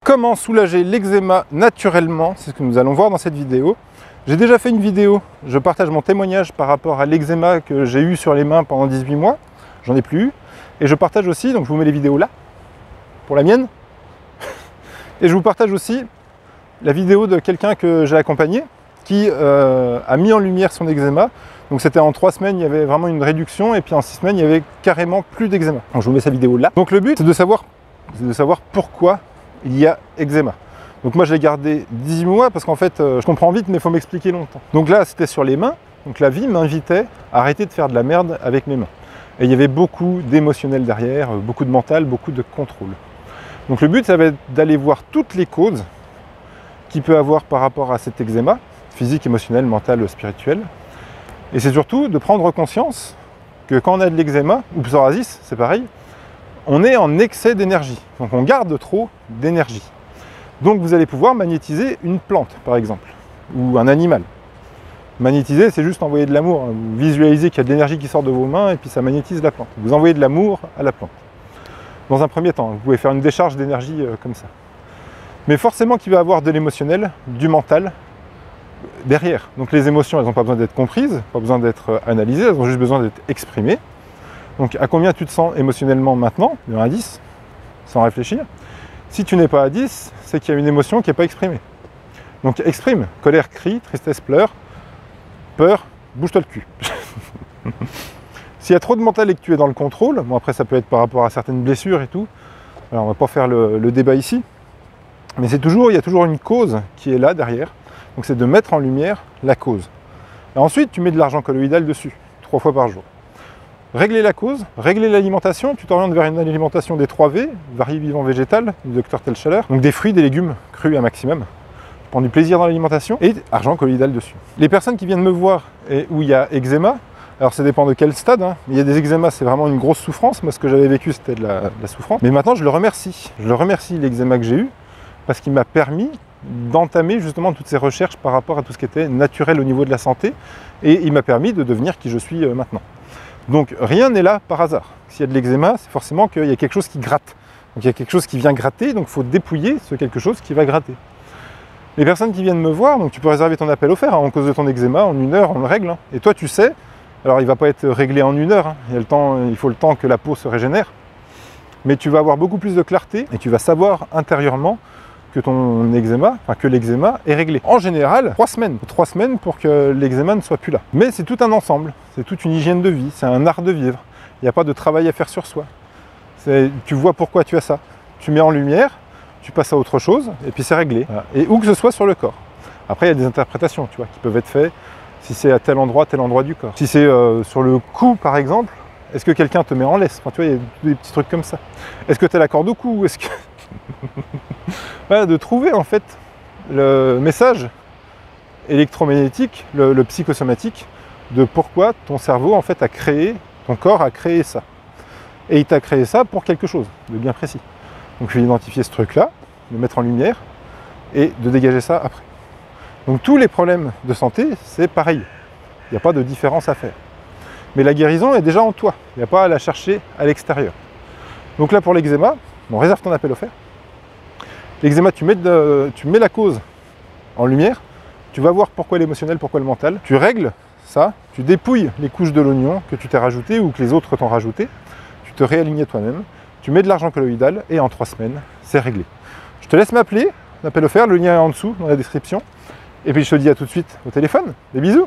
Comment soulager l'eczéma naturellement? C'est ce que nous allons voir dans cette vidéo. J'ai déjà fait une vidéo, je partage mon témoignage par rapport à l'eczéma que j'ai eu sur les mains pendant 18 mois. J'en ai plus eu. Et je partage aussi, donc je vous mets les vidéos là, pour la mienne. Et je vous partage aussi la vidéo de quelqu'un que j'ai accompagné, qui a mis en lumière son eczéma. Donc c'était en 3 semaines, il y avait vraiment une réduction, et puis en 6 semaines, il y avait carrément plus d'eczéma. Donc je vous mets sa vidéo là. Donc le but, c'est de savoir pourquoi il y a eczéma. Donc moi je l'ai gardé 18 mois parce qu'en fait je comprends vite mais il faut m'expliquer longtemps. Donc là c'était sur les mains, donc la vie m'invitait à arrêter de faire de la merde avec mes mains. Et il y avait beaucoup d'émotionnel derrière, beaucoup de mental, beaucoup de contrôle. Donc le but ça va être d'aller voir toutes les causes qu'il peut avoir par rapport à cet eczéma, physique, émotionnel, mental, spirituel. Et c'est surtout de prendre conscience que quand on a de l'eczéma, ou psoriasis, c'est pareil, on est en excès d'énergie, donc on garde trop d'énergie. Donc vous allez pouvoir magnétiser une plante, par exemple, ou un animal. Magnétiser, c'est juste envoyer de l'amour. Vous visualisez qu'il y a de l'énergie qui sort de vos mains et puis ça magnétise la plante. Vous envoyez de l'amour à la plante. Dans un premier temps, vous pouvez faire une décharge d'énergie comme ça. Mais forcément qu'il va y avoir de l'émotionnel, du mental, derrière. Donc les émotions, elles n'ont pas besoin d'être comprises, pas besoin d'être analysées, elles ont juste besoin d'être exprimées. Donc à combien tu te sens émotionnellement maintenant, de 1 à 10, sans réfléchir. Si tu n'es pas à 10, c'est qu'il y a une émotion qui n'est pas exprimée. Donc exprime, colère, crie, tristesse, pleure, peur, bouge-toi le cul. S'il y a trop de mental et que tu es dans le contrôle, bon après ça peut être par rapport à certaines blessures et tout, alors on va pas faire le débat ici, mais il y a toujours une cause qui est là derrière, donc c'est de mettre en lumière la cause. Et ensuite tu mets de l'argent colloïdal dessus, 3 fois par jour. Régler la cause, régler l'alimentation, tu t'orientes vers une alimentation des 3 V, varié vivant végétal, du docteur Telchaler, donc des fruits, des légumes crus un maximum, prendre du plaisir dans l'alimentation, et argent colloïdal dessus. Les personnes qui viennent me voir et où il y a eczéma, alors ça dépend de quel stade, hein. Il y a des eczémas, c'est vraiment une grosse souffrance, moi ce que j'avais vécu c'était de la souffrance, mais maintenant je le remercie l'eczéma que j'ai eu, parce qu'il m'a permis d'entamer justement toutes ces recherches par rapport à tout ce qui était naturel au niveau de la santé, et il m'a permis de devenir qui je suis maintenant. Donc rien n'est là par hasard. S'il y a de l'eczéma, c'est forcément qu'il y a quelque chose qui gratte. Donc il y a quelque chose qui vient gratter, donc il faut dépouiller ce quelque chose qui va gratter. Les personnes qui viennent me voir, donc tu peux réserver ton appel offert, hein, en cause de ton eczéma, en 1 heure, on le règle. Hein. Et toi tu sais, alors il ne va pas être réglé en 1 heure, hein. Il faut le temps que la peau se régénère, mais tu vas avoir beaucoup plus de clarté et tu vas savoir intérieurement que ton eczéma, enfin que l'eczéma est réglé. En général, 3 semaines. 3 semaines pour que l'eczéma ne soit plus là. Mais c'est tout un ensemble, c'est toute une hygiène de vie, c'est un art de vivre. Il n'y a pas de travail à faire sur soi. Tu vois pourquoi tu as ça. Tu mets en lumière, tu passes à autre chose, et puis c'est réglé. Voilà. Et où que ce soit sur le corps. Après, il y a des interprétations, tu vois, qui peuvent être faites, si c'est à tel endroit du corps. Si c'est sur le cou, par exemple, est-ce que quelqu'un te met en laisse? Enfin, tu vois, il y a des petits trucs comme ça. Est-ce que tu as la corde au cou? Est-ce que... Voilà, de trouver en fait le message électromagnétique, le psychosomatique, de pourquoi ton cerveau en fait a créé, ton corps a créé ça. Et il t'a créé ça pour quelque chose de bien précis. Donc je vais identifier ce truc-là, le mettre en lumière et de dégager ça après. Donc tous les problèmes de santé, c'est pareil. Il n'y a pas de différence à faire. Mais la guérison est déjà en toi. Il n'y a pas à la chercher à l'extérieur. Donc là pour l'eczéma, on réserve ton appel offert. L'eczéma, tu mets la cause en lumière, tu vas voir pourquoi l'émotionnel, pourquoi le mental, tu règles ça, tu dépouilles les couches de l'oignon que tu t'es rajouté ou que les autres t'ont rajouté, tu te réalignes toi-même, tu mets de l'argent colloïdal et en 3 semaines, c'est réglé. Je te laisse m'appeler, l'appel offert, le lien est en dessous dans la description, et puis je te dis à tout de suite au téléphone. Des bisous!